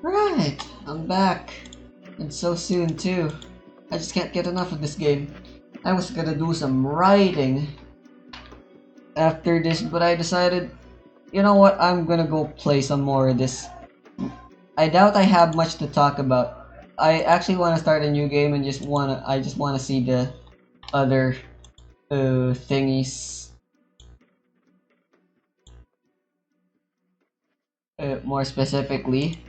Right, I'm back. And so soon too. I just can't get enough of this game. I was gonna do some writing after this, but I decided, you know what, I'm gonna go play some more of this. I doubt I have much to talk about. I actually want to start a new game and I just wanna see the other thingies. More specifically,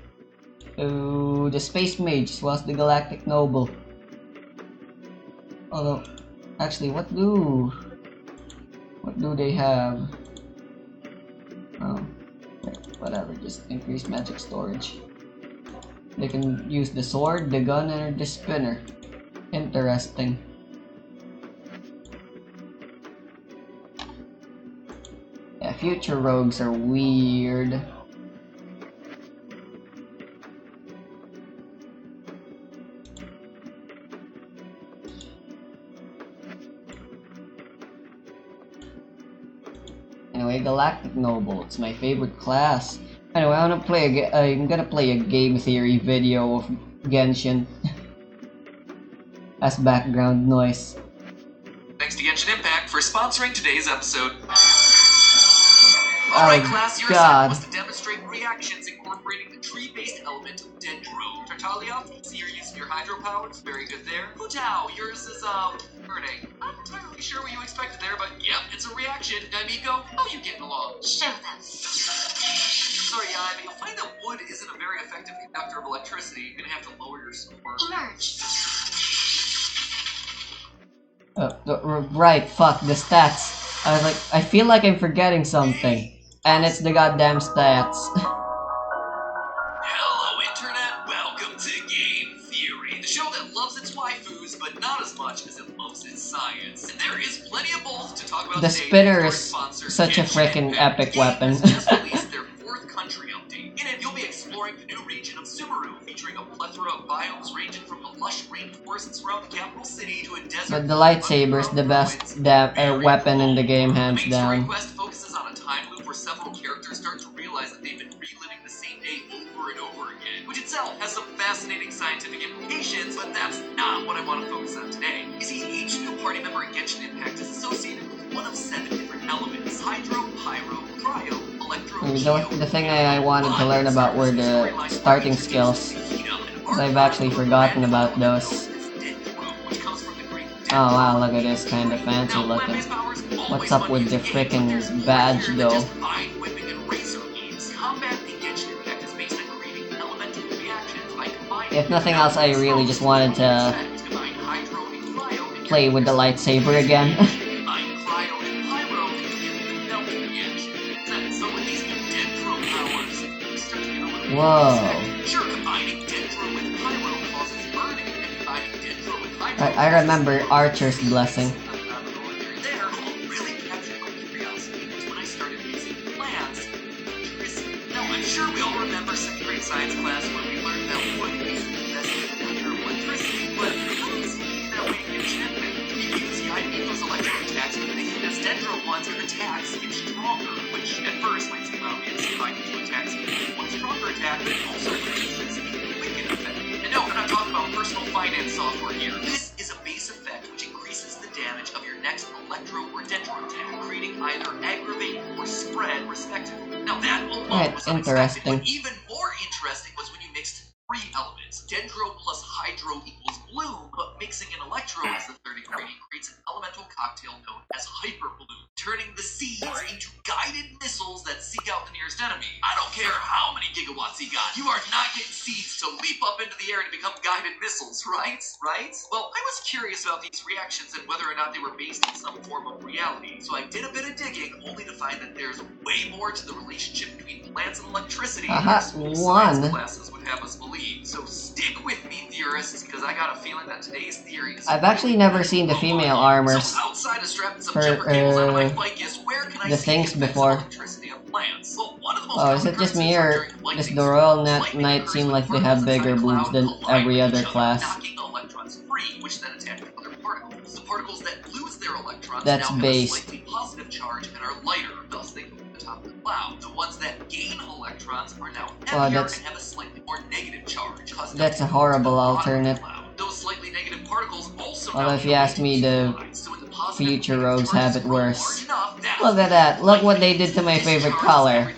the Space Mage as well as the Galactic Noble. Although, actually, what do they have? Oh, whatever. Just increase magic storage. They can use the sword, the gun, and the spinner. Interesting. Yeah, future rogues are weird. Anyway, Galactic Noble, it's my favorite class. Anyway, I'm gonna play a game theory video of Genshin as background noise. Thanks to Genshin Impact for sponsoring today's episode. Oh, Alright class, your God. assignment was to demonstrate reactions incorporating the tree-based element of Dendro. Tartaglia, see you're using your hydro powers, very good there. Hutao, yours is, burning. I'm not entirely sure what you expected there, but yep, it's a reaction. Miko, how you getting along? Show them. Sorry, but you'll find that wood isn't a very effective conductor of electricity. You're gonna have to lower your score. Emerge. Right, fuck, the stats. I was like, I feel like I'm forgetting something. And it's the goddamn stats. Hello, Internet. Welcome to Game Theory, the show that loves its waifus, but not as much as it loves its science. And there is plenty of both to talk about The today. spinner is such a frickin' epic weapon. Just released their 4th country update. In it, you'll be exploring the new region of Sumeru, featuring a plethora of biomes ranging from the lush rainforests around the capital city to a desert. But the lightsaber is the best weapon in the game, hands The main down. story quest focuses on a time loop where several characters start to realize that they've been reliving the same day over and over again, which itself has some fascinating scientific implications, but that's not what I want to focus on today. You see, each new party member in Genshin Impact is associated with one of 7 different elements: Hydro, Pyro, Cryo, Electro, Geo. The thing I wanted to learn about were the starting skills. Because I've actually forgotten about those. Oh wow, look at this, kinda fancy looking. What's up with the frickin' badge though? If nothing else, I really just wanted to play with the lightsaber again. Whoa. I remember Archer's Blessing. I'm sure we all remember 2nd grade science class where we learned that wood is the best conductor of electricity, but it doesn't seem that way in Genshin Impact. You use the Imeko's electric attacks, but they hit as Dendro ones, your attacks get stronger, which at first might seem obvious. If I do attacks, one stronger attack, but it also produces a wicked effect. And no, we're not talking about personal finance software here. This is a base effect which increases the damage of your next Electro or Dendro attack, creating either aggravate or spread respectively. Now that alone was unexpected, but even more interesting was when you mixed 3 elements. Dendro plus Hydro equals Bloom, but mixing an Electro as the 3rd ingredient creates an elemental cocktail known as Hyper Bloom, turning the seeds into guided missiles that seek out the nearest enemy. I don't care how many gigawatts he got, you are not getting seeds to leap up into the air to become guided missiles, right? Well, I was curious about these reactions and whether or not they were based in some form of reality, so I did a bit of digging, only to find that there's way more to the relationship between plants and electricity than science classes would have us believe. So stick with me, theorists, because I got a feeling that today's theory is... I've actually never seen the female armors So outside of strapping some jumper cables out of my ficus, where can I the see things the effects before. of electricity on plants? Well, one of the most Oh, is it just me, or does the Royal Knight seem like they have bigger boobs than every other class? Knocking electrons free, which then attach to other particles. The particles that lose their electrons That's now have based. a slightly positive charge and are lighter, thus they move to the top of the cloud. The ones that gain electrons are now Well, heavier that's- and have a slightly more negative charge, causing That's them a to move to the horrible bottom of the alternate. cloud. Those slightly negative particles also Although now if you ask me, the future rogues have it worse. Look at that. Look what they did to my favorite color.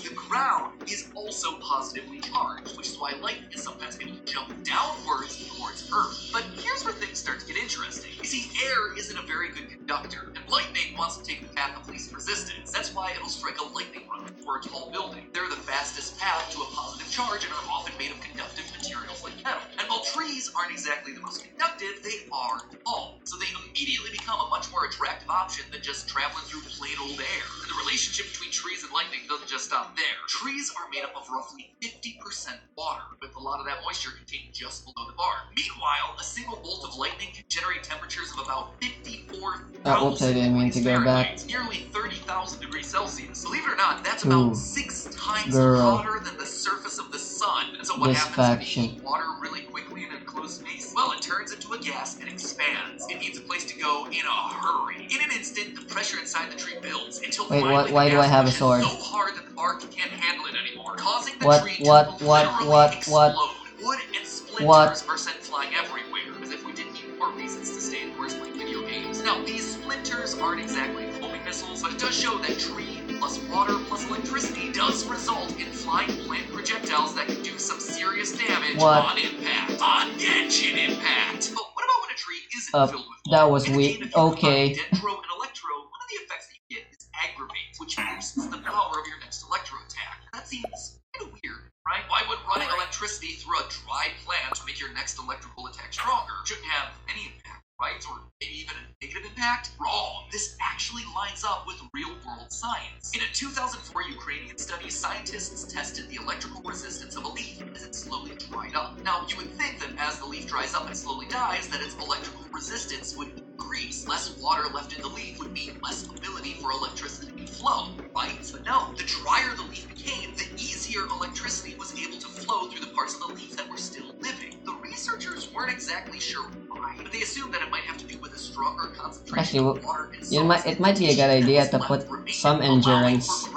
The ground is also positively charged, which is why light is sometimes able to jump downwards towards Earth. But here's where things start to get interesting. You see, air isn't a very good conductor, and lightning wants to take the path of least resistance. That's why it'll strike a lightning rod or a tall building. They're the fastest path to a positive charge and are often made of conductive materials like metal. And while trees aren't exactly the most conductive, they are tall. So they immediately become a much more attractive option than just traveling through plain old air. And the relationship between trees and lightning doesn't just stop there. Trees are made up of roughly 50% water, with a lot of that moisture contained just below the bark. Meanwhile, a single bolt of lightning can generate temperatures of about 54,000 whoops, I didn't mean to go back. nearly 30,000 degrees Celsius. Believe it or not, that's Ooh, about 6 times girl. hotter than the surface of the sun. And so what This happens when you faction. heat water really quickly in an enclosed space? Well, it turns into a gas and expands. It needs a place to go in a hurry. In an instant, the pressure inside the tree builds until Wait, finally why the do I gas have a pushes sword? so hard that the bark can't handle it anymore, causing the What- tree what- to what- literally what- explode. what- Wood and splinters What? are sent flying everywhere, as if we didn't need more reasons to stay indoors playing video games. Now, these splinters aren't exactly homing missiles, but it does show that tree plus water plus electricity does result in flying plant projectiles that can do some serious damage What? on impact. On Genshin Impact! But what about when a tree isn't filled with water? That was In a weak. game, if you Okay. combine Dendro and Electro, one of the effects that you get is Aggravate, which boosts the power of your next Electro attack. That seems kind of weird, right? Why would running electricity through a dry plant make your next electrical attack stronger? Shouldn't have any impact, right? Or maybe even a negative impact? Wrong! This actually lines up with real-world science. In a 2004 Ukrainian study, scientists tested the electrical resistance of a leaf as it slowly dried up. Now, you would think that as the leaf dries up and slowly dies, that its electrical resistance would increase. Less water left in the leaf would mean less ability for electricity to flow, right? But no, the drier the leaf became, the easier electricity was able to flow through the parts of the leaf that were still living. The researchers weren't exactly sure why, but they assumed that it might have to do with a stronger concentration Actually, of water and it might be a good idea to put some endurance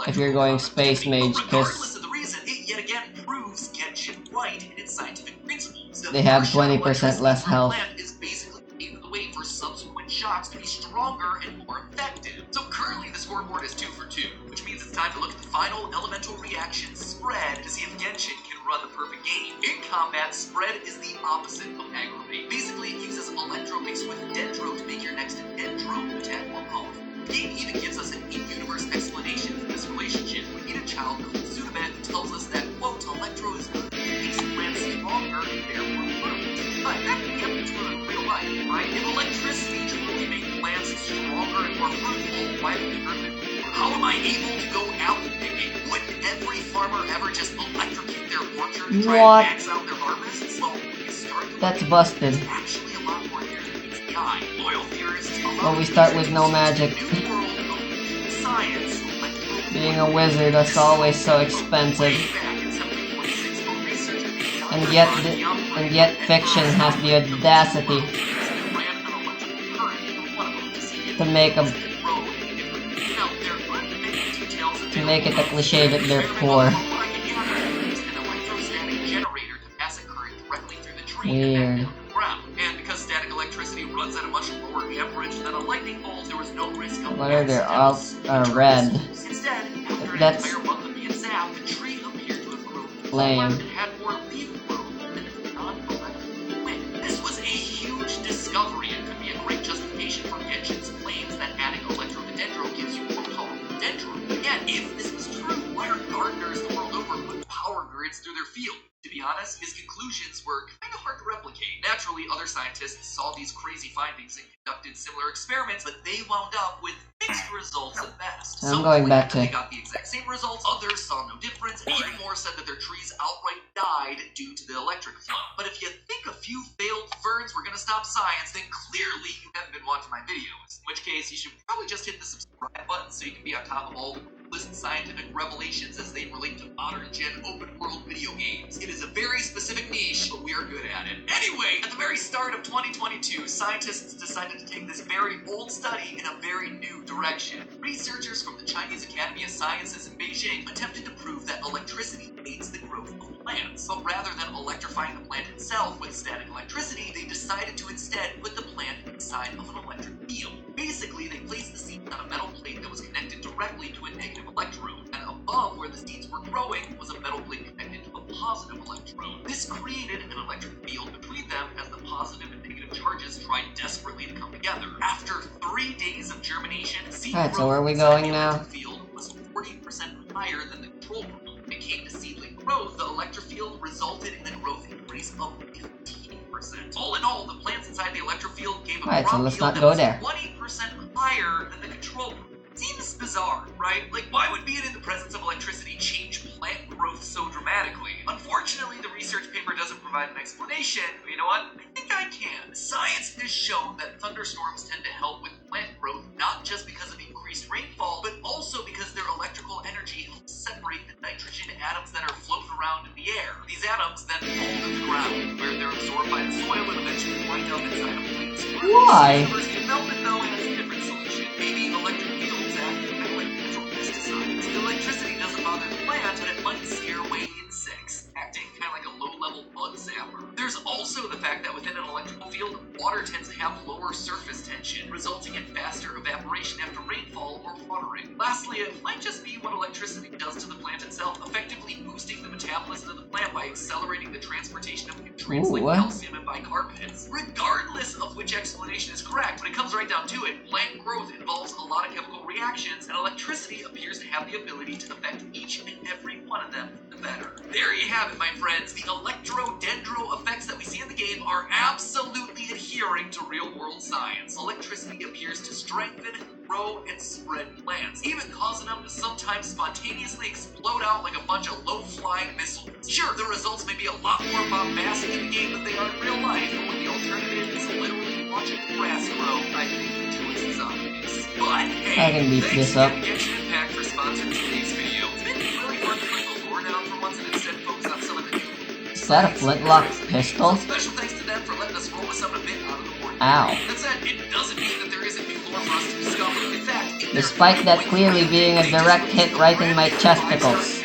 if you're going space mage, regardless because of the reason, it yet again proves Genshin right in its scientific principles. The they have portion of 20% electricity less per health. plant is basically paving the way for subsequent shocks to be stronger and more effective. So currently the scoreboard is 2 for 2, which means it's time to look at the final elemental reaction spread to see if Genshin can run the perfect game. In combat, spread is the opposite of aggravate. Basically, it uses Electro mixed with Dendro to make your next Dendro attack more powerful. The game even gives us an in-universe explanation for this relationship. We meet a child called Tsunamet who tells us that, quote, Electro is good, it makes plants stronger and therefore fruit. But that can be up to in real life, right? If electricity truly makes plants stronger and more fruitful, why would we hurt them? How am I able to go apple picking? Wouldn't every farmer ever just electrocute their orchard and try What? and max out their harvests? Well, when you start to That's look at it, busted. it's actually a lot more here than meets the eye. Loyal theorists, Well, we start with no magic. New world of science, Being a wizard, that's always so expensive. And yet fiction has the audacity to make it a cliche that they're poor. Weird. And because static electricity runs at a much lower amperage than a lightning bolt, there was no risk of What are their all red? Instead, after an That's entire month of being zapped, the tree appeared to have grown lame. taller and had more leaf growth than its non-electrical twin. This was a huge discovery and could be a great justification for Genshin's claims that adding Electro to Dendro gives you more powerful Dendro. Again, if this was true, why are gardeners the world over putting power grids through their field? To be honest, his conclusions were kind of hard to replicate. Naturally, other scientists saw these crazy findings and conducted similar experiments, but they wound up with mixed results at best. I'm going back to- They got the exact same results, others saw no difference, and even more said that their trees outright died due to the electric flow. But if you think a few failed ferns were gonna stop science, then clearly you haven't been watching my videos. In which case, you should probably just hit the subscribe button so you can be on top of all the coolest scientific revelations as they relate to modern gen open world video games. It is a very specific niche, but we are they're good at it. Anyway, at the very start of 2022, scientists decided to take this very old study in a very new direction. Researchers from the Chinese Academy of Sciences in Beijing attempted to prove that electricity aids the growth of plants. But rather than electrifying the plant itself with static electricity, they decided to instead put the plant inside of an electric field. Basically, they placed the seeds on a metal plate that was connected directly to a negative electrode, and above where the seeds were growing was a metal plate connected to a positive electrode. This created an electric field between them as the positive and negative charges tried desperately to come together. After 3 days of germination, seed Alright, so growth where are we inside going the now? electric field was 40% higher than the control group. When it came to seedling growth, the electric field resulted in a growth increase of 15%. All in all, the plants inside the electric field gave a Alright, so crop let's yield not that go was there. 20% higher than the control group. Seems bizarre, right? Like, why would being in the presence of electricity change plant growth so dramatically? Unfortunately, the research paper doesn't provide an explanation, but you know what? I think I can. Science has shown that thunderstorms tend to help with plant growth, not just because of increased rainfall, but also because their electrical energy helps separate the nitrogen atoms that are floating around in the air. These atoms then fall to the ground, where they're absorbed by the soil and eventually wind up inside of plants. Why? The University of Melbourne, though, has a different solution. Maybe electric fields act kind of like natural pesticides. The electricity doesn't bother the plant, but it might scare away insects, acting kind of like a low-level bug zapper. There's also the fact that within an electrical field, water tends to have lower surface tension, resulting in faster evaporation after rainfall or watering. Lastly, it might just be what electricity does to the plant itself, effectively boosting the metabolism of the plant by accelerating the transportation of nutrients like Ooh, what? calcium and bicarbonates. Regardless of which explanation is correct, when it comes right down to it, plant growth involves a lot of chemical reactions, and electricity appears to have the ability to affect each and every one of them for the better. There you have it, my friends. The electrodendro effects that we see in the game are absolutely adhering to real-world science. Electricity appears to strengthen, grow, and spread plants, even causing them to sometimes spontaneously explode out like a bunch of low-flying missiles. Sure, the results may be a lot more bombastic in the game than they are in real life, but when the alternative is literally watching the grass grow, I think the choice is obvious. But hey, I can beat thanks this again up. to Genshin Impact for sponsoring today's video. It's been really fun to put the lore down for once and instead focus on some of the new. Is that a flintlock pistol? Special thanks to them for letting us roll with some of the bit out of the board. Ow. That said, it doesn't mean that there isn't new lore for us to discover. In fact, if Despite that clearly being a direct hit right in my chesticles.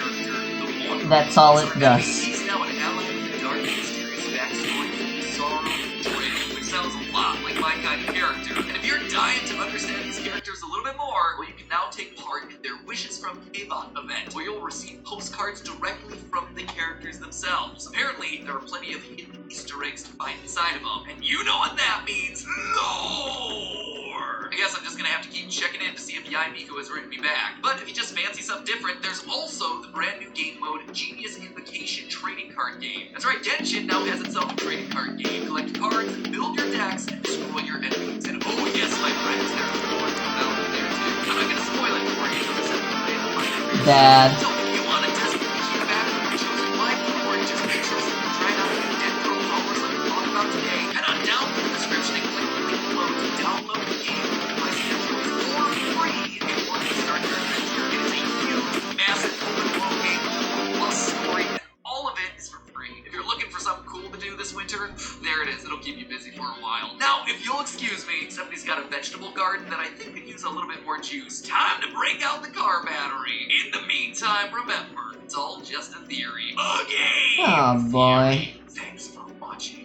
That's all it does. He's now an ally with a dark and mysterious backstory full of sorrow and betrayal, which sounds a lot like my kind of character. And if you're dying to understand these characters a little bit more, well, you can now take part in their Wishes from Kevon event, where you'll receive postcards directly from the characters themselves. Apparently, there are plenty of hidden Easter eggs to find inside of them, and you know what that means. Lore! I guess I'm just gonna have to keep checking in to see if Yai Miko has written me back. But if you just fancy something different, there's also the brand new game mode Genius Invocation trading card game. That's right, Genshin now has its own trading card game. Collect cards, build your decks, and destroy your enemies. And oh yes, my friends, there's more to develop there too. I'm not gonna spoil it for you until the 7th of May to find out. Dad. So if you want to desperately keep back with your chosen life, or just make sure you try out the dead pro rollers like we talked about today, head on down to the description and click the link below to download the game with devices of choice for free if you want to start your adventure. It is a huge, massive open world game with plus story, and all of it is for free. If you're looking for something cool to do this winter, there it is. It'll keep you busy for a while. Now, if you'll excuse me, somebody's got a vegetable garden that I think could use a little bit more juice. Time to break out the car battery. In the meantime, remember, it's all just a theory. A game! Oh boy. Theory. Thanks for watching.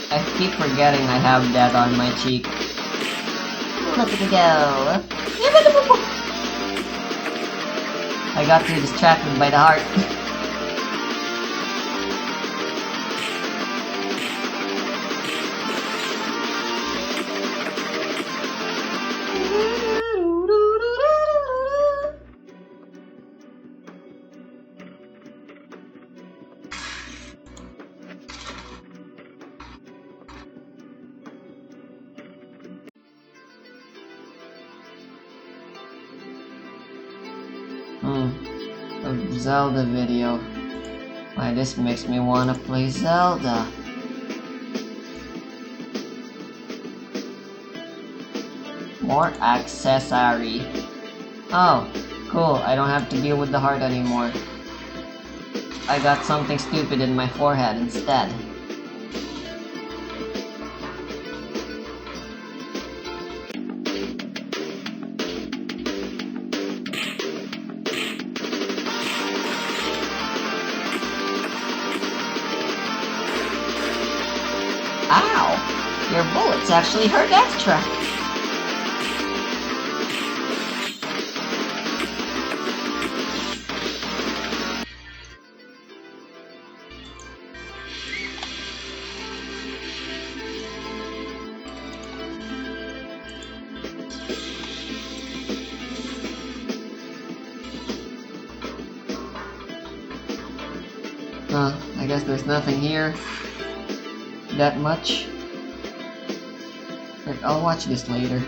I keep forgetting I have that on my cheek. Look at me go. I got too distracted by the heart. A Zelda video. Why, this makes me wanna play Zelda. More accessory. Oh, cool. I don't have to deal with the heart anymore. I got something stupid in my forehead instead. Ow! Your bullets actually hurt extra! I guess there's nothing here that much. But I'll watch this later.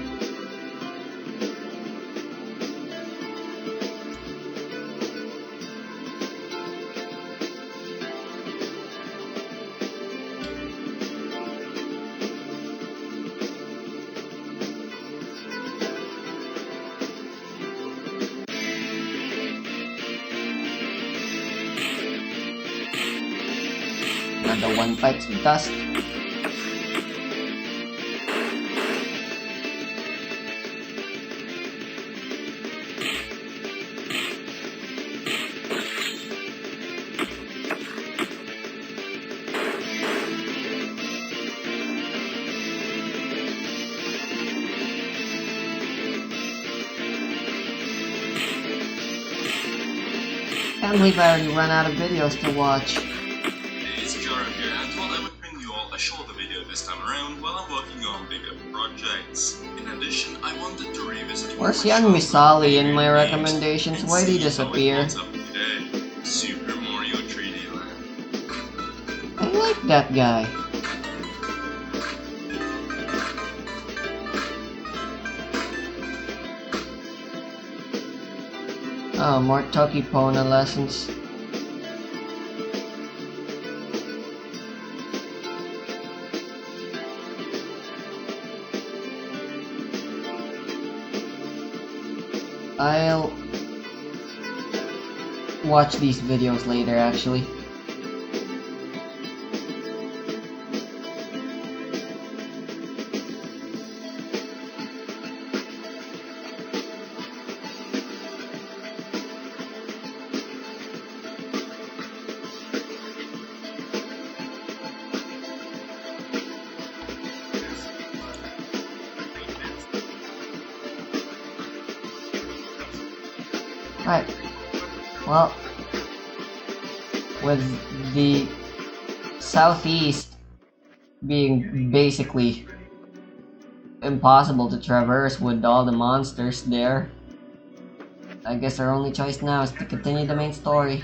Another one bites the dust. Can't believe I already ran out of videos to watch. Hey, it's Jaro here, and I thought I would bring you all a shorter video this time around while I'm working on bigger projects. In addition, I wanted to revisit Where's young Misali in my recommendations? Why did he disappear? Super Mario 3D Land. I like that guy. Oh, more Tokipona lessons. I'll watch these videos later, actually. Right. Well, with the southeast being basically impossible to traverse with all the monsters there, I guess our only choice now is to continue the main story.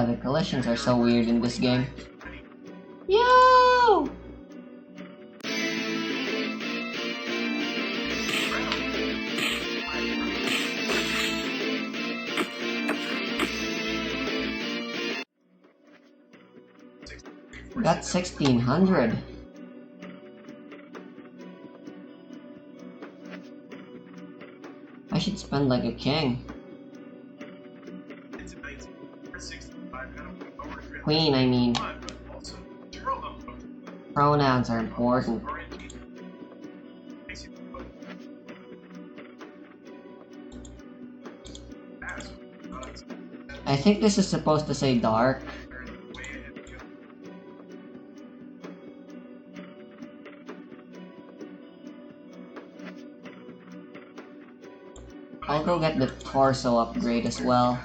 The collisions are so weird in this game. Yo! That's 1600. I should spend like a king. Queen, I mean. Pronouns are important. I think this is supposed to say dark. I'll go get the torso upgrade as well.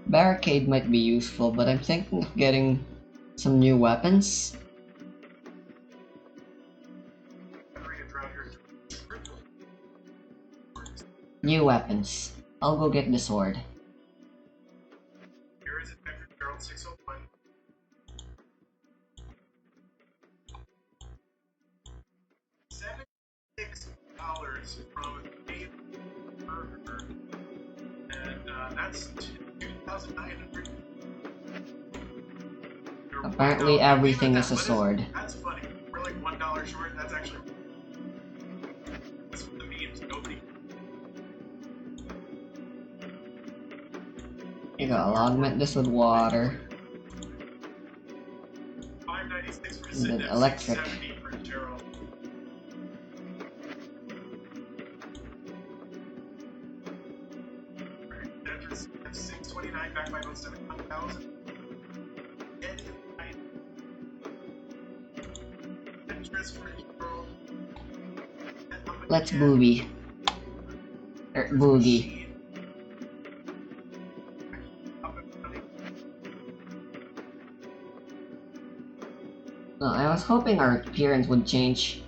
Barricade might be useful, but I'm thinking of getting some new weapons. New weapons. I'll go get the sword. Here is Adventure Gerald 601. $76 from Dave Burger, and that's 2,900. Apparently everything is a sword. That's funny. We're like $1 short. That's actually that's what the memes. Nobody. You gotta augment this with water. $5.96 for And then Sidney, electric. $6.70 for Gerald. Address F629 back by about 7,000. Address for Gerald. Let's boogie. Boogie. No, I was hoping our appearance would change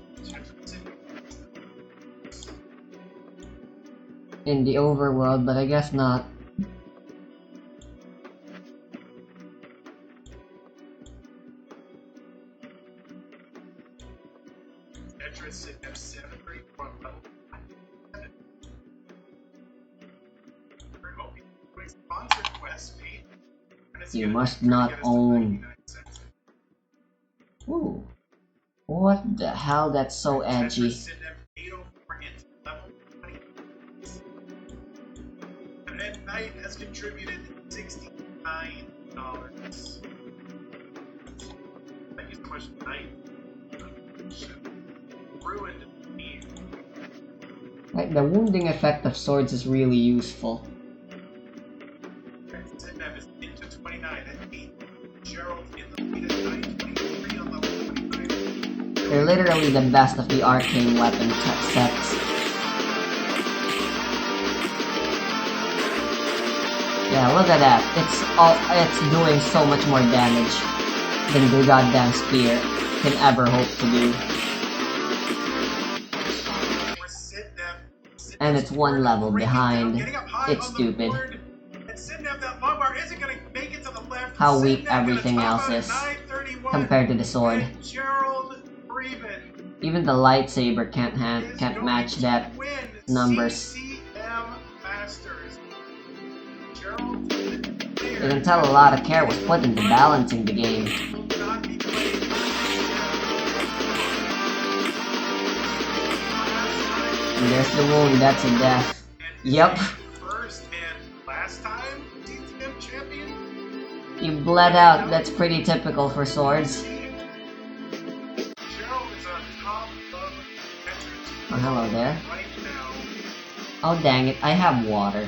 in the overworld, but I guess not. Address at F7 level. Sponsor quest mate. You must not own. Ooh. What the hell? That's so edgy. And Knight has contributed $69. Thank you so much, Knight. Ruined me. Right, the wounding effect of swords is really useful. Zednev is into 29 at 8. Gerald in the lead at 923 on level 25. They're literally the best of the arcane weapon sets. Yeah, look at that. It's doing so much more damage than the goddamn spear can ever hope to do. And it's one level behind. It's stupid. How weak everything else is compared to the sword. Even the lightsaber can't match that numbers. You can tell a lot of care was put into balancing the game. And there's the wound, that's a death. Yep. First and last time TTM champion. You bled out, that's pretty typical for swords. Oh, hello there. Oh dang it, I have water.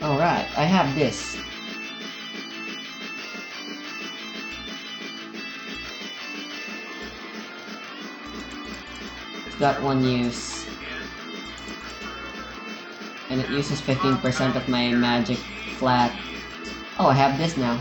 Alright, I have this. It's got one use. And it uses 15% of my magic flat. Oh, I have this now.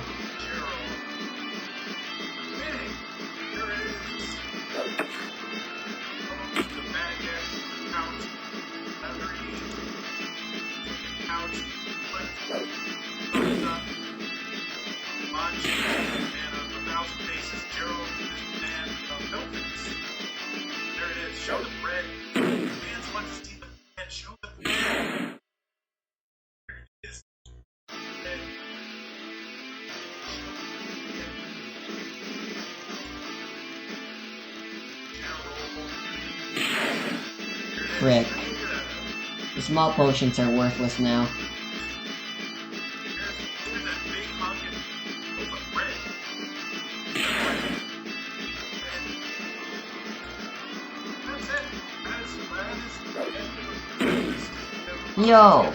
Frick. The small potions are worthless now. Yo!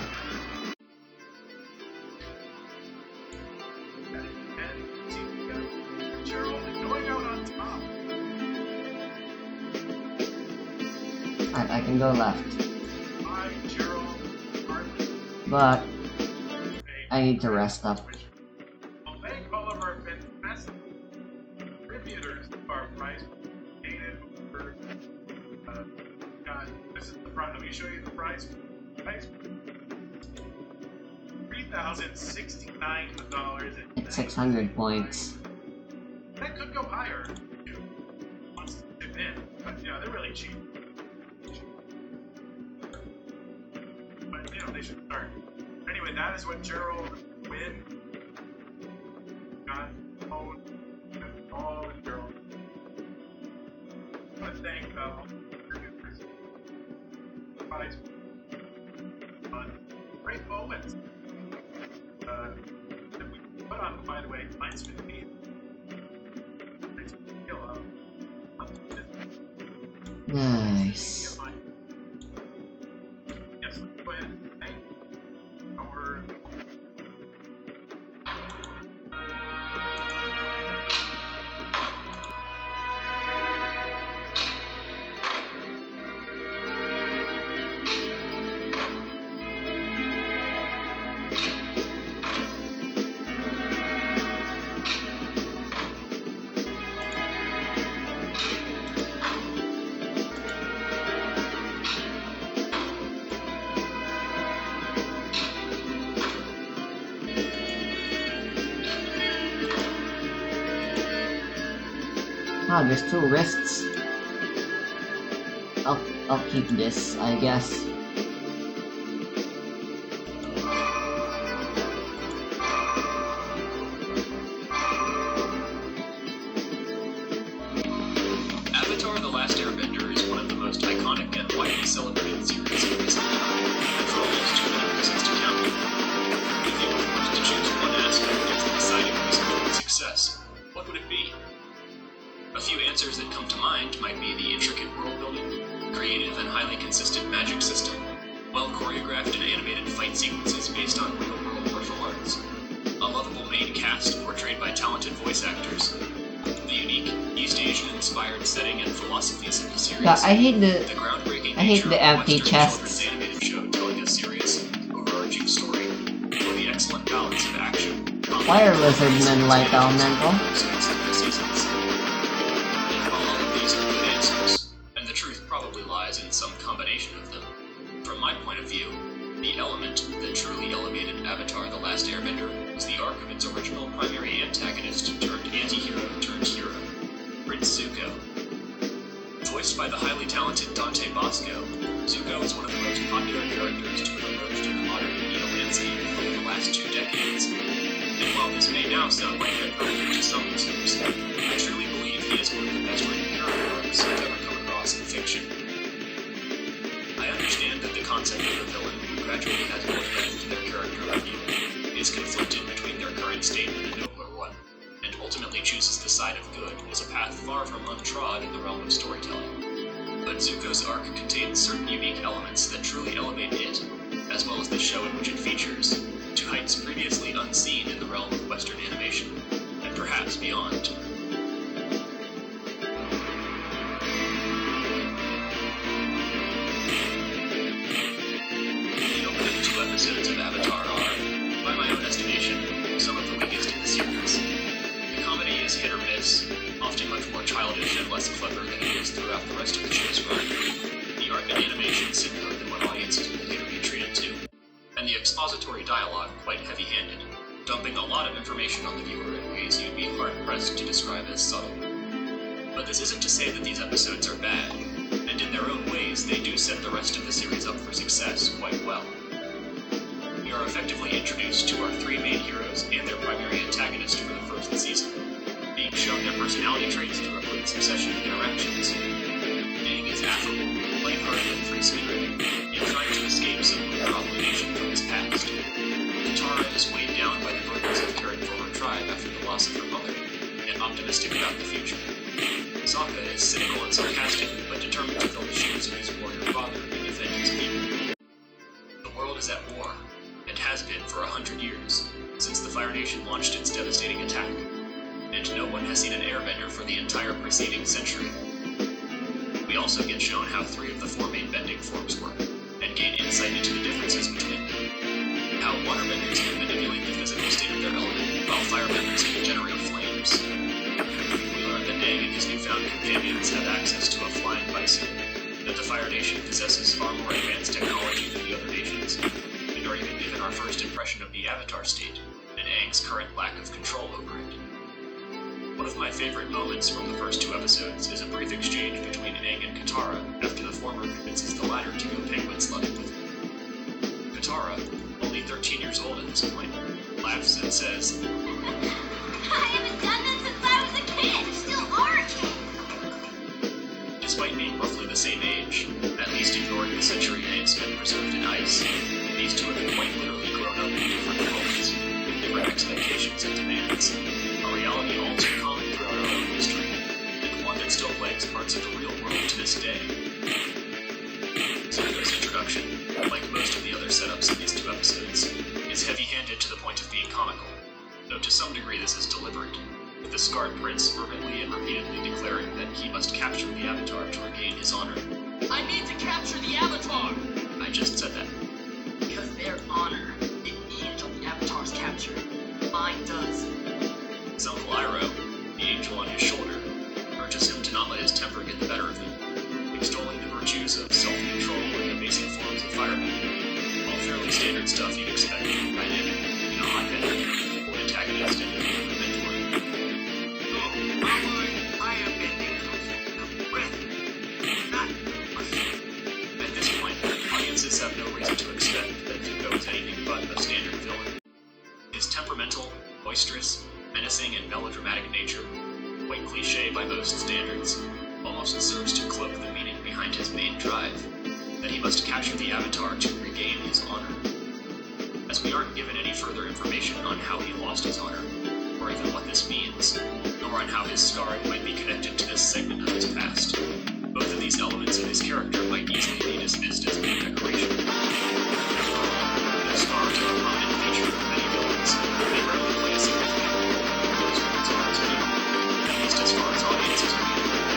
Alright, I can go left. Hi, Gerald. But I need to rest up. Well, thank all of our fantastic contributors to our prize. God, this is the prize. Let me show you the prize. $3,069. It's 600 points. That could go higher if you want to chip in, but yeah, they're really cheap. But you know, they should start. Anyway, that is what Gerald win. Got owned all of Gerald. I want to thank prize on great moments that we put on. By the way, mine's been made. Nice. Yes, go ahead. Thank our Ah, there's 2 wrists. I'll keep this, I guess. Avatar: The Last Airbender is one of the most iconic and widely celebrated series of recent time, and for almost too many reasons to count. If you were forced to choose one aspect as the deciding reason for its success, what would it be? A few answers that come to mind might be the intricate world building, creative and highly consistent magic system, well choreographed and animated fight sequences based on real-world martial arts, a lovable main cast portrayed by talented voice actors, the unique East Asian-inspired setting and philosophies of the series, Yeah, I hate the groundbreaking I hate nature the of a empty Western chests. children's animated show telling a serious, overarching story, or the excellent balance of action. Fire lizardmen like elemental. Seasons. And while all of these are good answers, and the truth probably lies in some combination of them, from my point of view, the element that truly elevated Avatar: The Last Airbender was the arc of its original primary antagonist turned anti-hero turned hero, Prince Zuko. Voiced by the highly talented Dante Bosco, Zuko is one of the most popular characters to have emerged in the modern media landscape over the last 2 decades. And while this may now sound like hyperbole to some listeners, I truly believe he is one of the best written character arcs I've ever come across in fiction. I understand that the concept of a villain who gradually has more depth to their character review is conflicted between their current state and a nobler one, and ultimately chooses the side of good is a path far from untrod in the realm of storytelling. But Zuko's arc contains certain unique elements that truly elevate it, as well as the show in which it features, to heights previously unseen in the realm of Western animation, and perhaps beyond. The opening 2 episodes of Avatar are, by my own estimation, some of the weakest in the series. The comedy is hit or miss, often much more childish and less clever than it is throughout the rest of the show's run. The art and animation simpler than what audiences will later be treated to, and the expository dialogue quite heavy-handed, dumping a lot of information on the viewer in ways you'd be hard-pressed to describe as subtle. But this isn't to say that these episodes are bad, and in their own ways they do set the rest of the series up for success quite well. We are effectively introduced to our 3 main heroes and their primary antagonist for the first season, being shown their personality traits through a quick succession of interactions. Aang is affable, lighthearted, and free-spirited, yet trying to escape some weird obligation from his past. Katara is weighed down by the burdens of caring for her tribe after the loss of her mother, and optimistic about the future. Sokka is cynical and sarcastic, but determined to fill the shoes of his warrior father and defend his people. The world is at war, and has been for 100 years, since the Fire Nation launched its devastating attack, and no one has seen an airbender for the entire preceding century. We We also get shown how 3 of the 4 main bending forms work, and gain insight into the differences between them. How waterbenders can manipulate the physical state of their element, while firebenders can generate flames. We learn that Aang and his newfound companions have access to a flying bison, that the Fire Nation possesses far more advanced technology than the other nations, and are even given our first impression of the Avatar state, and Aang's current lack of control over it. One of my favorite moments from the first 2 episodes is a brief exchange between Aang and Katara after the former convinces the latter to go penguin sledding with him. Katara, only 13 years old at this point, laughs and says, I haven't done that since I was a kid! Still are a kid! Despite being roughly the same age, at least ignoring the century Aang spent preserved in ice, these 2 have been quite literally grown up in different worlds, with different expectations and demands. A reality all too common throughout our own history, and one that still plagues parts of the real world to this day. Zuko's introduction, like most of the other setups in these 2 episodes, is heavy-handed to the point of being comical, though to some degree this is deliberate, with the Scarred Prince fervently and repeatedly declaring that he must capture the Avatar to regain his honor. I need to capture the Avatar! I just said that. Because their honor didn't hinge on the Avatar's capture. Mine does. His uncle Iroh, the angel on his shoulder, urges him to not let his temper get the better of him, extolling the virtues of self-control and the basic forms of firebending. All fairly standard stuff you'd expect from a dynamic, hot-headed, or antagonist and a mentor. I am bending with not At this point, audiences have no reason to expect that Zuko is anything but a standard villain. His temperamental, boisterous, menacing, and melodramatic nature, quite cliché by most standards, almost serves to cloak the meaning behind his main drive, that he must capture the Avatar to regain his honor. As we aren't given any further information on how he lost his honor, or even what this means, nor on how his scarring might be connected to this segment of his past, both of these elements of his character might easily be dismissed as mere decoration. The scars are a prominent feature of many villains, they rarely play a significant role in those villains' arcs anymore, at least as far as audiences are concerned.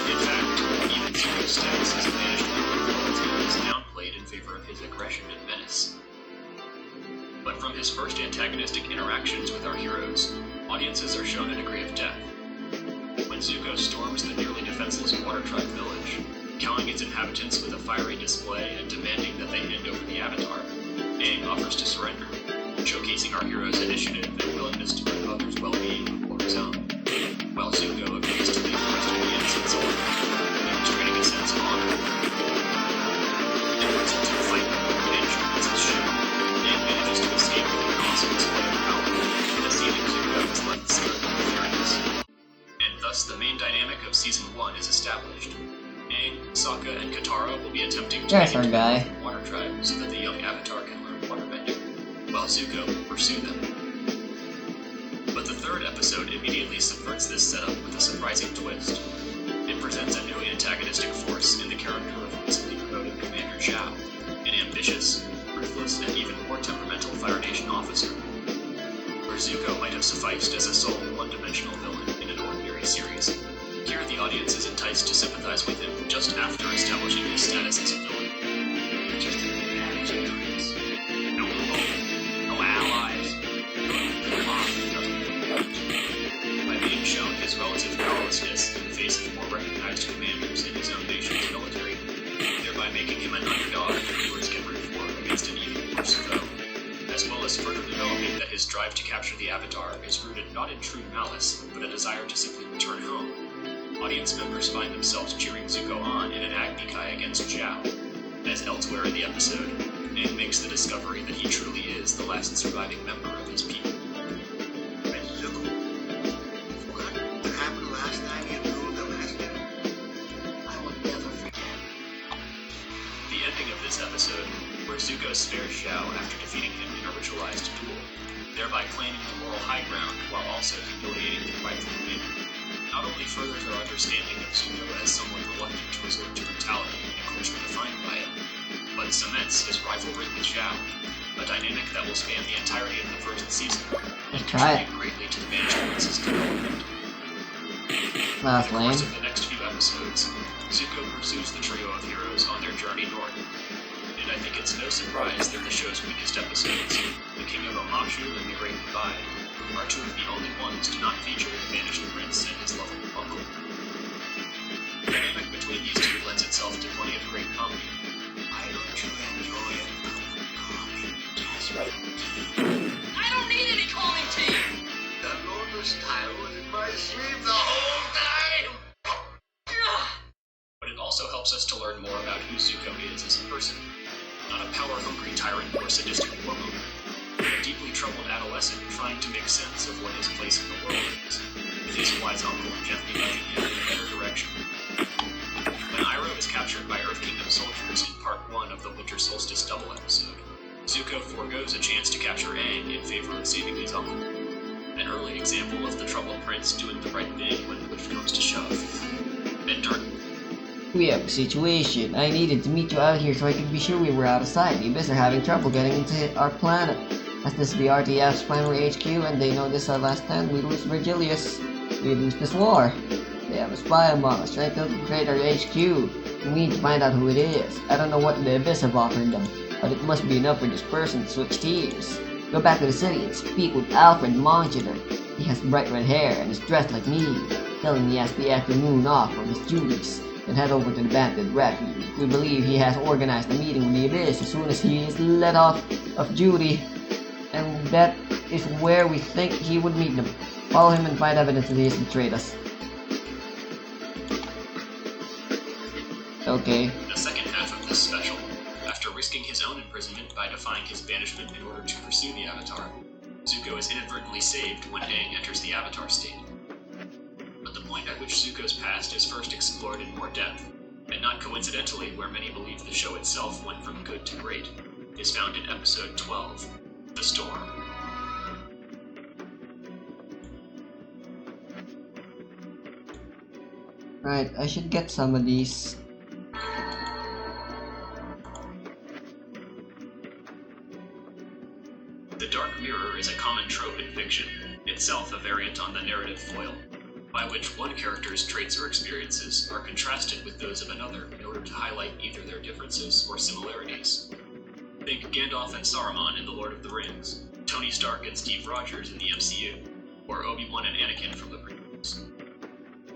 In fact, even Zuko's status as a banished member of royalty is downplayed in favor of his aggression and menace. But from his first antagonistic interactions with our heroes, audiences are shown a degree of depth. When Zuko storms the nearly defenseless Water Tribe village, cowing its inhabitants with a fiery display and demanding that they hand over the Avatar, Aang offers to surrender, showcasing our hero's initiative and willingness to put others' well-being before his own, while Zuko agrees to leave the rest of the innocents alone, demonstrating a sense of honor. In the resulting fight with the banished Princess Shu, Aang manages to escape with an awesome display of power, deceiving Zuko is left stunned with furious. And thus the main dynamic of Season 1 is established. Aang, Sokka, and Katara will be attempting to That's our the guy. Water Tribe so that the young Avatar can learn waterbending, while Zuko will pursue them. But the 3rd episode immediately subverts this setup with a surprising twist. It presents a new antagonistic force in the character of recently promoted Commander Zhao, an ambitious, ruthless, and even more temperamental Fire Nation officer. Where Zuko might have sufficed as a sole, one-dimensional villain in an ordinary series, here the audience is enticed to sympathize with him just after establishing his status as a villain. You're just a bad ignorance. No hope, no allies, no loss, by being shown his relative powerlessness in the face of more recognized commanders in his own nation's military, thereby making him an underdog that viewers can root for against an even worse foe, as well as further developing that his drive to capture the Avatar is rooted not in true malice, but a desire to simply return home. Audience members find themselves cheering Zuko on in an Agni Kai against Zhao. As elsewhere in the episode, Aang makes the discovery that he truly is the last surviving member of his people. Hey, Zuko, what happened last time you ruled Alaska? I will never forget. The ending of this episode, where Zuko spares Zhao after defeating him in a ritualized duel, thereby claiming the moral high ground while also humiliating the rightful commander, not only furthers our understanding of Zuko as someone reluctant to resort to brutality in a culture defined by it, but cements his rivalry with Zhao, a dynamic that will span the entirety of the first season, and Try it. contribute greatly to the Banished Prince's development. That's In the course lame. of the next few episodes, Zuko pursues the trio of heroes on their journey north. And I think it's no surprise that the show's weakest episodes, The King of Omashu and The Great Divide, are two of the only ones to not feature the vanished prince and his lovable uncle. The dynamic between these two lends itself to plenty of great comedy. Why don't you enjoy a cup of coffee, Jasmine? I don't need any calling tea! That lotus style was in my sleep the whole time! But it also helps us to learn more about who Zuko is as a person. Not a power-hungry tyrant or sadistic warmonger, but a deeply troubled adolescent trying to make sense of what his place in the world is, with his wise uncle gently nudging him in a better direction. When Iroh is captured by Earth Kingdom soldiers in Part 1 of the Winter Solstice double episode, Zuko forgoes a chance to capture Aang in favor of saving his uncle. An early example of the troubled prince doing the right thing when push comes to shove. And Dark... We have a situation. I needed to meet you out here so I could be sure we were out of sight. The Abyss are having trouble getting into our planet. As this is the RTF's primary HQ and they know this our last stand, we lose Virgilius. We lose this war. They have a spy among us trying to infiltrate our HQ. We need to find out who it is. I don't know what the Abyss have offered them, but it must be enough for this person to switch teams. Go back to the city and speak with Alfred Modular. He has bright red hair and is dressed like me. Tell him he has the afternoon off from his duties. Then head over to the Bandit Refuge. We believe he has organized a meeting with the Abyss as soon as he is let off of duty. And that is where we think he would meet them. Follow him and find evidence that he has betrayed us. Okay. The second half of this special, after risking his own imprisonment by defying his banishment in order to pursue the Avatar, Zuko is inadvertently saved when Aang enters the Avatar state. But the point at which Zuko's past is first explored in more depth, and not coincidentally where many believe the show itself went from good to great, is found in episode 12, The Storm. Right, I should get some of these. The Dark Mirror is a common trope in fiction, itself a variant on the narrative foil, by which one character's traits or experiences are contrasted with those of another in order to highlight either their differences or similarities. Think Gandalf and Saruman in The Lord of the Rings, Tony Stark and Steve Rogers in the MCU, or Obi-Wan and Anakin from the prequels.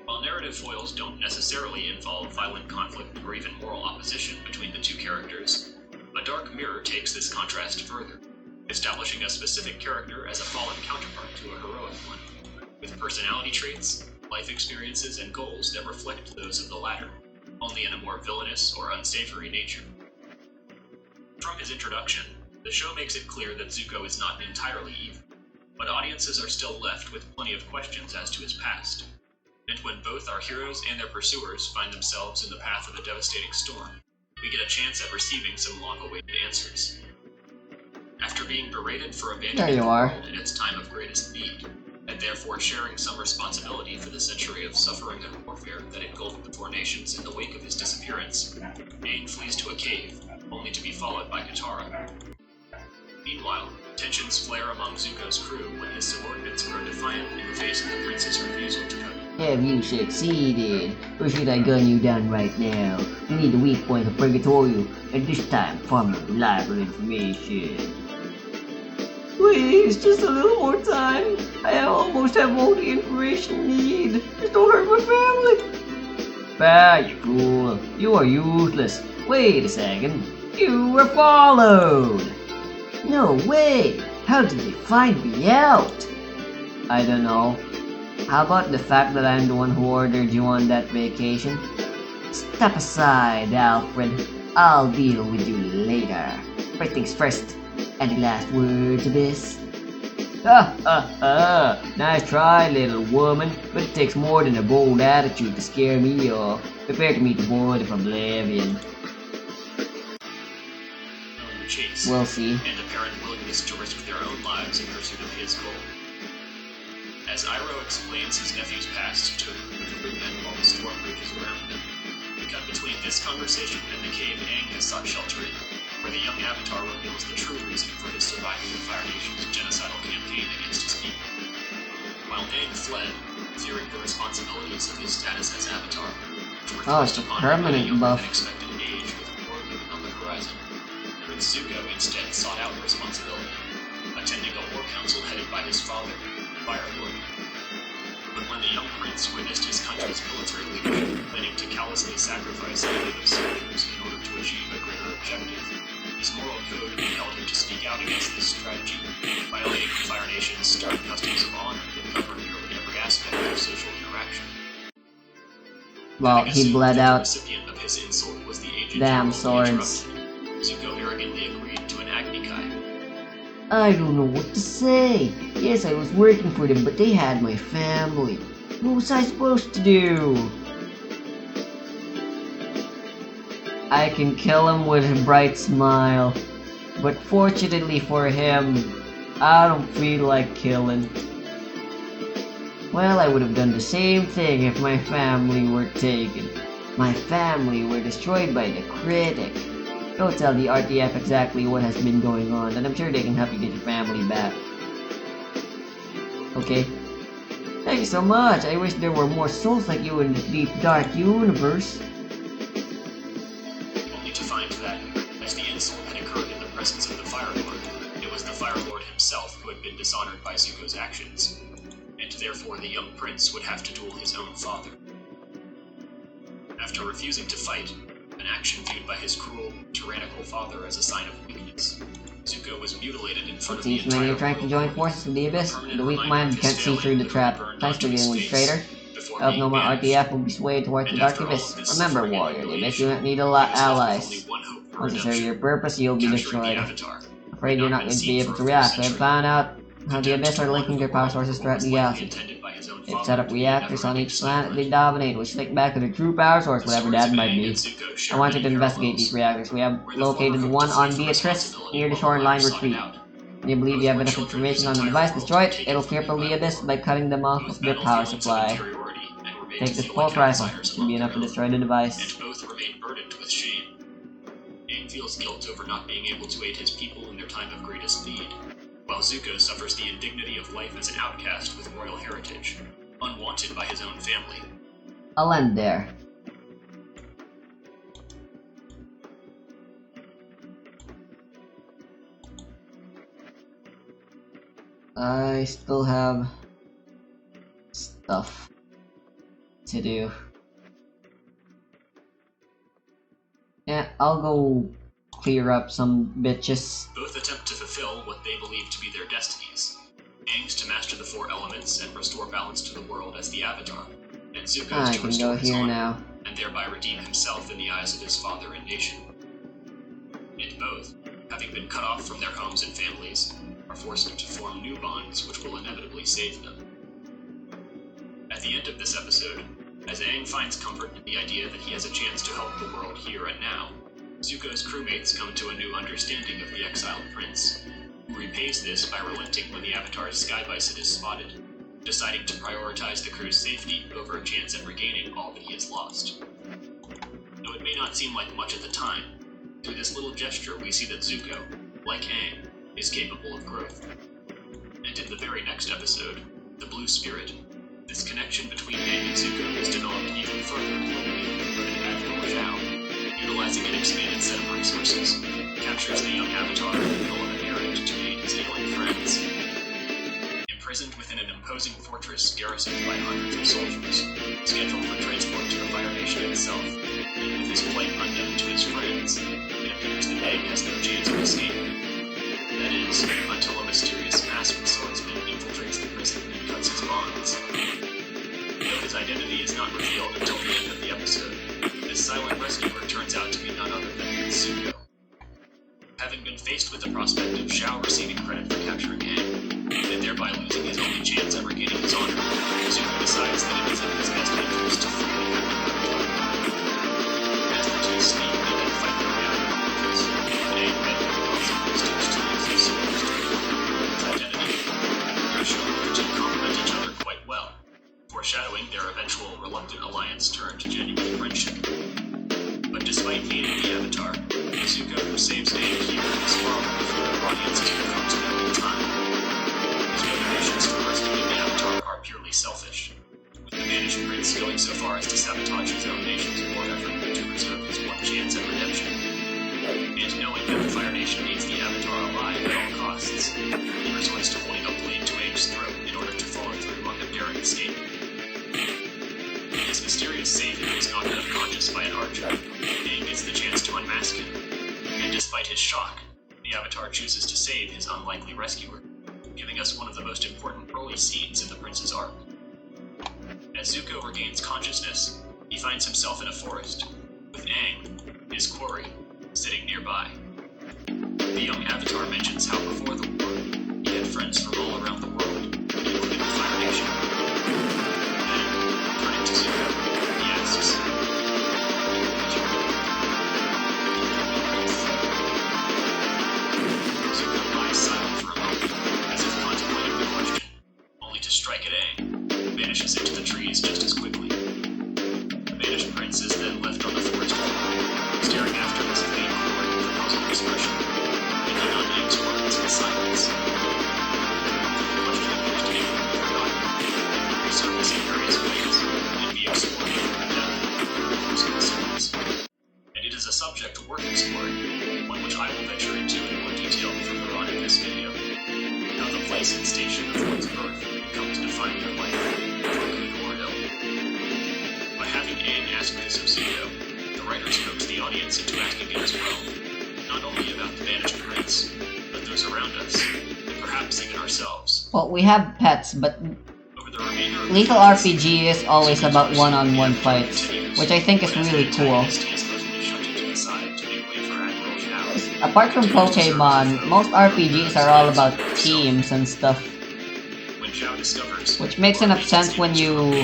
While narrative foils don't necessarily involve violent conflict or even moral opposition between the two characters, a Dark Mirror takes this contrast further, establishing a specific character as a fallen counterpart to a heroic one, with personality traits, life experiences, and goals that reflect those of the latter, only in a more villainous or unsavory nature. From his introduction, the show makes it clear that Zuko is not entirely evil, but audiences are still left with plenty of questions as to his past. And when both our heroes and their pursuers find themselves in the path of a devastating storm, we get a chance at receiving some long-awaited answers. After being berated for abandoning the world in its time of greatest need, and therefore sharing some responsibility for the century of suffering and warfare that engulfed the four nations in the wake of his disappearance, Aang flees to a cave, only to be followed by Katara. Meanwhile, tensions flare among Zuko's crew when his subordinates grow defiant in the face of the prince's refusal to come. Have you succeeded? Or should I gun you down right now? We need the weak point of Purgatorio, and this time from reliable information. Please, just a little more time. I almost have all the information I need. Just don't hurt my family. Bah, you fool. You are useless. Wait a second. You were followed. No way. How did they find me out? I don't know. How about the fact that I'm the one who ordered you on that vacation? Step aside, Alfred. I'll deal with you later. First things first. Any last words, Abyss? Ha ha ha! Nice try, little woman, but it takes more than a bold attitude to scare me off. Prepare to meet the Void of Oblivion. Chase, We'll see. and apparent willingness to risk their own lives in pursuit of his goal. As Iroh explains his nephew's past to the group and while the storm rages around them, we cut between this conversation and the cave Aang has sought shelter in, where the young Avatar reveals the true reason for his surviving the Fire Nation's genocidal campaign against his people. While Aang fled, fearing the responsibilities of his status as Avatar, Oh, it's a permanent buff. Unexpected age with war looming on the horizon. Prince Zuko instead sought out responsibility, attending a war council headed by his father, Fire Lord. But when the young prince witnessed his country's military leadership planning to callously sacrifice native soldiers in order to achieve a greater objective, his moral code compelled him to speak out against this strategy, violating the Fire Nation's stern customs of honor that cover nearly every aspect of social interaction. Well, he bled The out. recipient of his insult was the aged Damn general he swords. interrupted. Zuko arrogantly agreed to an Agni Kai. I don't know what to say. Yes, I was working for them, but they had my family. What was I supposed to do? I can kill him with a bright smile. But fortunately for him, I don't feel like killing. Well, I would have done the same thing if my family were taken. My family were destroyed by the critic. Go tell the RTF exactly what has been going on, and I'm sure they can help you get your family back. Okay? Thank you so much. I wish there were more souls like you in this deep, dark universe. Only to find that, as the insult had occurred in the presence of the Fire Lord, it was the Fire Lord himself who had been dishonored by Zuko's actions, and therefore the young prince would have to duel his own father. After refusing to fight, an action viewed by his cruel, tyrannical father as a sign of weakness, Zuko was mutilated in front of the Seems entire many are trying to world. join forces with the Abyss. A permanent The weak reminder mind of can't his see through the failing trap. burned Thanks for onto his dealing with face traitor. before Help being no more banished. RTF will be swayed towards the And Dark after all Abyss. of this Remember, suffering and warrior, the Abyss humiliation, you don't need he a lot was left with allies. only one hope for Once you serve redemption: your purpose, you'll be capturing destroyed. the Avatar. Afraid you're not going to be able to react. I found out how the Abyss are linking their power sources throughout the galaxy. They've set up reactors on each planet they dominate, which link back to their true power source, whatever that might be. I want you to investigate these reactors. We have located one on Beatrice, near the shoreline retreat. When you believe you have enough information on the device, destroy it. It'll cripple the Abyss by cutting them off of their power supply. Take this pulse rifle. It should be enough to destroy the device. And both remain burdened with shame. Aang feels guilt over not being able to aid his people in their time of greatest need, while Zuko suffers the indignity of life as an outcast with royal heritage, unwanted by his own family. I'll end there. I still have stuff to do. Yeah, I'll go clear up some bitches. Both attempt to fulfill what they believe to be their destinies. Aang's to master the four elements and restore balance to the world as the Avatar, and Zuko's I to can restore go his here honor, now. and thereby redeem himself in the eyes of his father and nation. And both, having been cut off from their homes and families, are forced to form new bonds which will inevitably save them. At the end of this episode, as Aang finds comfort in the idea that he has a chance to help the world here and now, Zuko's crewmates come to a new understanding of the exiled prince, who repays this by relenting when the Avatar's Sky Bison is spotted, deciding to prioritize the crew's safety over a chance at regaining all that he has lost. Though it may not seem like much at the time, through this little gesture we see that Zuko, like Aang, is capable of growth. And in the very next episode, The Blue Spirit, this connection between Aang and Zuko is developed even further when we converted Admiral Zhao, utilizing an expanded set of resources, captures the young Avatar and an errand to aid his ailing friends. Imprisoned within an imposing fortress garrisoned by hundreds of soldiers, scheduled for transport to the Fire Nation itself, and with his plight unknown to his friends, it appears that Aang has no chance of escape. That is, until a mysterious masked swordsman infiltrates the prison and cuts his bonds. Though his identity is not revealed until the end of the episode, this silent rescuer turns out to be none other than Zuko. Having been faced with the prospect of Zhao receiving credit for capturing Aang, and thereby losing his only chance at regaining his honor, Zuko decides that it is in his best interest to fully have the Avatar. As the two speak, they then fight their way out of the fortress, and Aang begging the obstacles to use his swords to reveal his identity. They're shown that the two complement each other quite well, foreshadowing their eventual reluctant alliance turned to genuine friendship. But despite hating the Avatar, Zuko who saves Aang here is far more for the audience's come to know in time. His motivations for rescuing the Avatar are purely selfish, with the Banished Prince going so far as to sabotage his own nation's war effort to preserve his one chance at redemption. And knowing that the Fire Nation needs the Avatar alive at all costs, he resorts to holding a blade to Aang's throat in order to follow through on the daring escape. His mysterious savior is knocked unconscious by an archer. Aang gets the chance to unmask him, and despite his shock, the Avatar chooses to save his unlikely rescuer, giving us one of the most important early scenes in the Prince's arc. As Zuko regains consciousness, he finds himself in a forest, with Aang, his quarry, sitting nearby. The young Avatar mentions how before the war, he had friends from all around the world, including the Fire Nation. Then, turning to Zuko, he asks, Zuko lies silent for a moment, as if contemplating the question, only to strike at Aang, who vanishes into the trees just as quickly. The Banished Prince is then left on the forest floor, staring after his fate with a puzzled expression, thinking on Aang's words in silence. The question appears to be forgotten, resurface in various ways, and be explored in depth over the course of the series. And it is a subject worth exploring, one which I will venture into in more detail further on in this video. How the place and station of one's birth come to define their life, for good or ill. By having Aang ask this of Zuko, the writers coax the audience into asking it as well, not only about the Banished Prince, but those around us, and perhaps even ourselves. Well, we have pets, but Over the remainder of Lethal the RPG is always about one-on-one fights, which I think is really cool. Apart from Pokemon, most RPGs are all about teams and stuff, which makes enough sense when you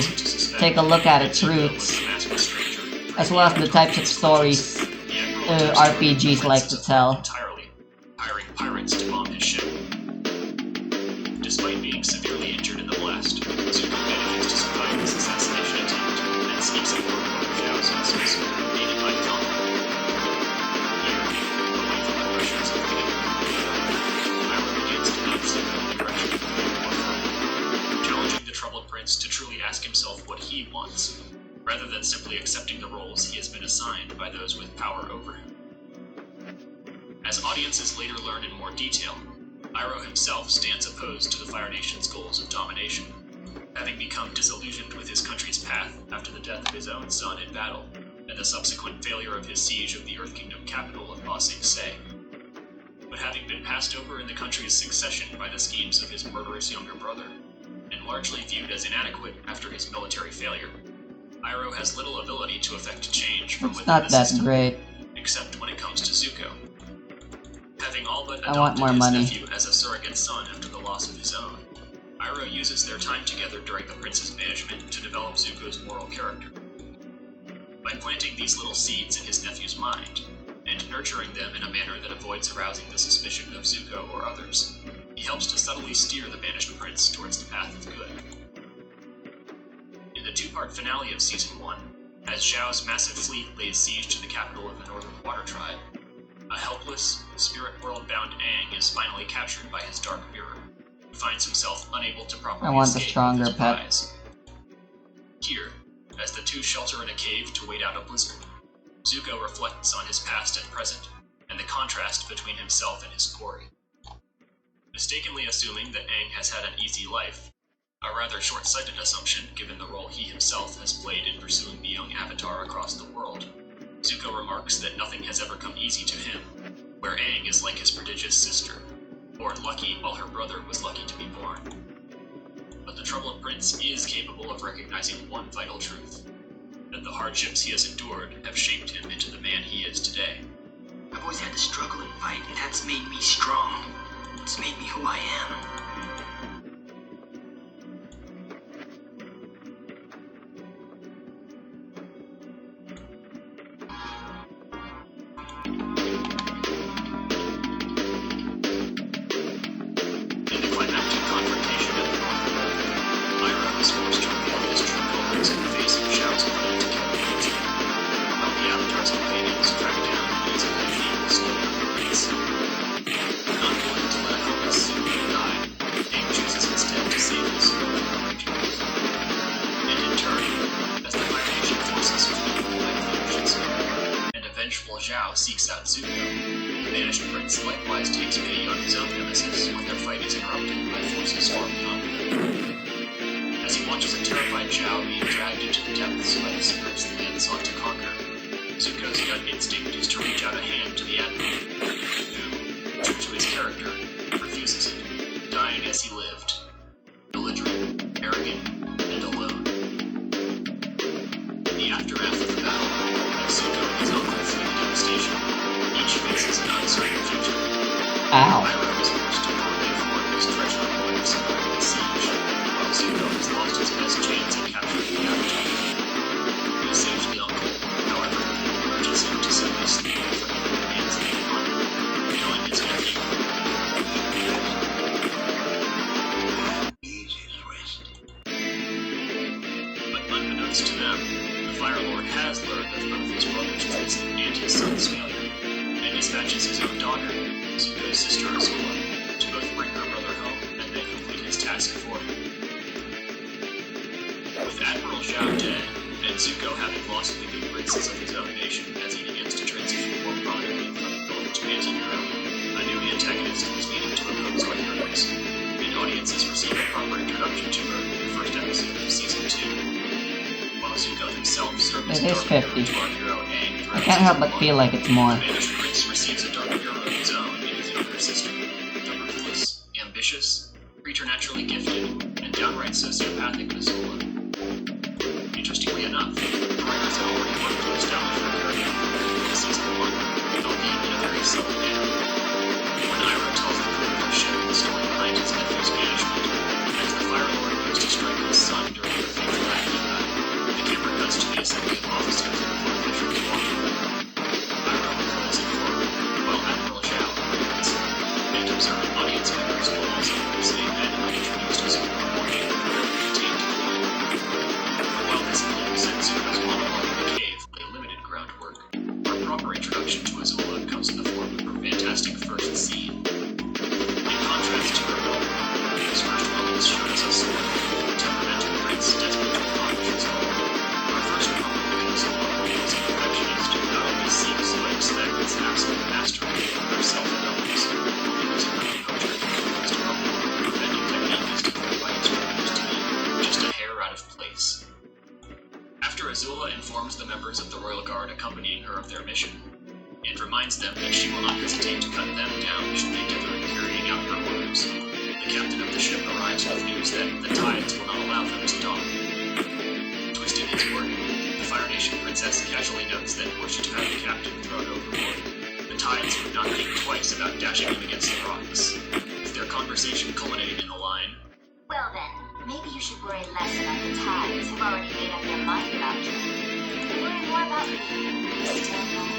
take a look at its roots, as well as the types of stories RPGs like to tell. Entirely, hiring pirates to bomb his ship. Despite being severely injured in the blast, Zuko manages to survive his assassination attempt and sneaks aboard one of Zhao's vessels, aided by Falcon. Here, away from the pressures of the Iroh begins to lead Zuko in the direction of more firmly, challenging the troubled prince to truly ask himself what he wants, rather than simply accepting the roles he has been assigned by those with power over him. As audiences later learn in more detail, Iroh himself stands opposed to the Fire Nation's goals of domination, having become disillusioned with his country's path after the death of his own son in battle, and the subsequent failure of his siege of the Earth Kingdom capital of Ba Sing Se. But having been passed over in the country's succession by the schemes of his murderous younger brother, and largely viewed as inadequate after his military failure, Iroh has little ability to effect change from It's within not the that system, great. except when it comes to Zuko. Having all but I want adopted more his money. nephew as a surrogate son after the loss of his own, Iroh uses their time together during the prince's management to develop Zuko's moral character. By planting these little seeds in his nephew's mind, and nurturing them in a manner that avoids arousing the suspicion of Zuko or others, he helps to subtly steer the Banished Prince towards the path of good. In the two-part finale of Season 1, as Zhao's massive fleet lays siege to the capital of the Northern Water Tribe, a helpless, spirit world-bound Aang is finally captured by his dark mirror, who finds himself unable to properly I want the escape stronger with his pet. prize. Here, as the two shelter in a cave to wait out a blizzard, Zuko reflects on his past and present, and the contrast between himself and his quarry. Mistakenly assuming that Aang has had an easy life, a rather short-sighted assumption given the role he himself has played in pursuing the young Avatar across the world, Zuko remarks that nothing has ever come easy to him, where Aang is like his prodigious sister, born lucky while her brother was lucky to be born. But the troubled prince is capable of recognizing one vital truth, that the hardships he has endured have shaped him into the man he is today. I've always had to struggle and fight, and that's made me strong. It's made me who I am. In the climactic confrontation at the North Pole, Iroh is forced to reveal his true colors in the face of Zhao's plan to kill the while the Avatar's companions track down and easily defeat the slow prince. Not willing to let a helpless Zuko die, seeks out Zuko. The Banished Prince likewise takes pity on his own nemesis when their fight is interrupted by forces far beyond them. As he watches a terrified Zhao being dragged into the depths by the secrets the man sought to conquer, Zuko's gut instinct is to reach out a hand to the Admiral, who, true to his character, refuses it, dying as he lived, belligerent, arrogant, and alone. In the aftermath of the battle, as Zuko and his uncle flee the devastation, each faces an uncertain future. Ow. Iroh is forced to pay for his treachery by surviving the siege, while Zuko has lost his best chance at capturing the Avatar. He saves the uncle, however, urges him to simply sleep for the demands they upon him, killing his nephew. Needs his rest. But unbeknownst to them, the Fire Lord has learned of both his brother's treason and his son's failure, and dispatches his own daughter, Zuko's sister Azula, to both bring her brother home and then complete his task for him. With Admiral Zhao dead, and Zuko having lost the good graces of his own nation as he begins to transition more prominently from villain to anti-hero, a new antagonist was needed to oppose our heroes, and audiences receive a proper introduction to her in the first episode of Season 2. While Zuko himself served as It a is dark 50. hero to our hero Aang I throughout can't help Season but 1, feel like it's more. the Banished Prince receives a dark hero of his own in his younger sister, the ruthless, ambitious, preternaturally gifted, and downright sociopathic Azula. Interestingly enough, the writers had already worked to establish her character in Season 1, albeit in a very subtle manner. When Iroh tells the crew of their ship the story behind his nephew's banishment, as the Fire Lord goes to strike his son during the fatal acting battle, the camera cuts to the assembly of officers and the officials watching. Iroh recalls it forward, while Admiral Zhao reads, and observant audience members will also notice they had introduced as a warning for their contained line. While this glimpse at Zuko's monologue in the cave lay limited groundwork, our proper introduction to Azula comes in the form of her fantastic first scene. In contrast to her brother, whose first moments showed us a sort of temperamental prince desperate to accomplish his goal, our first moment with Azula was a perfectionist who not only seeks but expects absolute mastery of her self-development, while using her approach to the most popular bending technique is declared by instructors to be just a hair out of place. After Azula informs the members of the Royal Guard accompanying her of their mission, and reminds them that she will not hesitate to cut them down should they differ in carrying out her orders, the captain of the ship arrives with news that the tides will not allow them to dock. Twisting his wording, the Fire Nation princess casually notes that were she to have the captain thrown overboard, the tides would not think twice about dashing him against the rocks, with their conversation culminating in the line, Well then, maybe you should worry less about the tides who've already made up their mind about you. Worry more about me. Still not.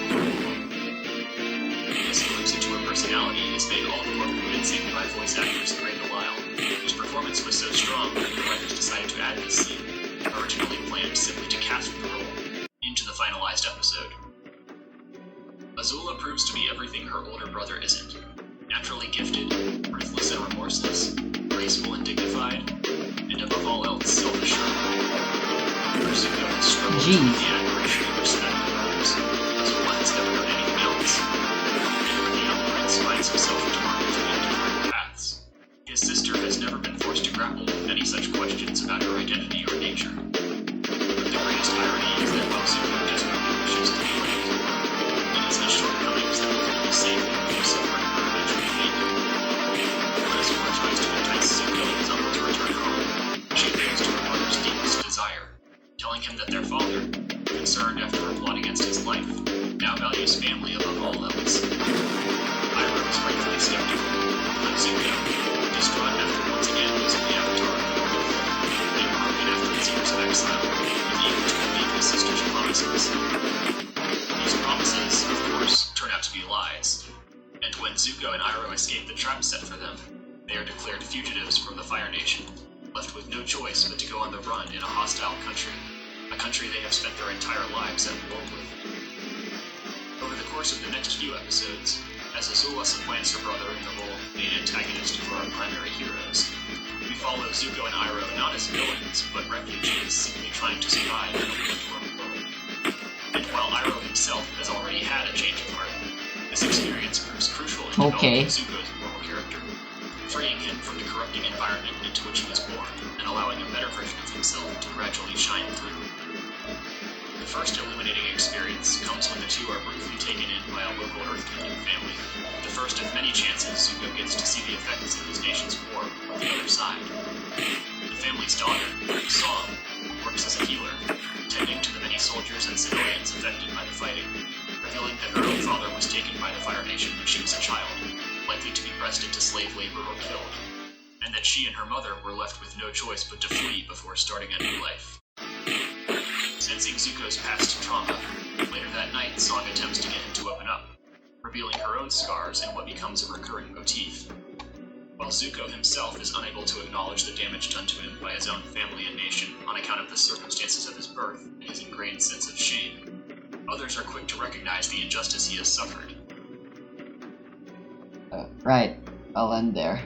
This glimpse into her personality is made all the more convincing by voice actress Grey Delisle, whose performance was so strong that the writers decided to add this scene, originally planned simply to cast the role, into the finalized episode. Azula proves to be everything her older brother isn't. Naturally gifted, ruthless and remorseless, graceful and dignified, and above all else, self-assured. Her Zuko has struggled to win the admiration and respect of others. Azula has never known anything else. And when the young prince finds himself torn between different paths, his sister has never been forced to grapple with any such questions about her identity or nature. But the greatest irony is that while Zuko desperately wishes to be like her, it is his shortcomings that ultimately save him from suffering her eventual fate. When Azula tries to entice Zuko and his uncle to return home, she appeals to her brother's deepest desire, telling him that their father, concerned after a plot against his life, now values family above all else. Iroh is rightfully skeptical, but Zuko, distraught after once again losing the Avatar of the Northern Fold, and broken after his years of exile, is eager to believe his sister's promises. These promises, of course, turn out to be lies, and when Zuko and Iroh escape the trap set for them, they are declared fugitives from the Fire Nation, left with no choice but to go on the run in a hostile country, a country they have spent their entire lives at war with. Over the course of the next few episodes, as Azula supplants her brother in the role of main antagonist for our primary heroes, we follow Zuko and Iroh not as villains, but refugees simply trying to survive in a war world. And while Iroh himself has already had a change of heart, this experience proves crucial in Okay. developing Zuko's moral character, freeing him from the corrupting environment into which he was born, and allowing a better version of himself to gradually shine through. The first illuminating experience comes when the two are briefly taken in by a local Earth Kingdom family, the first of many chances Zuko gets to see the effects of his nation's war on the other side. The family's daughter, Song, works as a healer, tending to the many soldiers and civilians affected by the fighting, revealing that her own father was taken by the Fire Nation when she was a child, likely to be pressed into slave labor or killed, and that she and her mother were left with no choice but to flee before starting a new life. Sensing Zuko's past trauma, later that night, Song attempts to get him to open up, revealing her own scars in what becomes a recurring motif. While Zuko himself is unable to acknowledge the damage done to him by his own family and nation on account of the circumstances of his birth and his ingrained sense of shame, others are quick to recognize the injustice he has suffered. Right, I'll end there.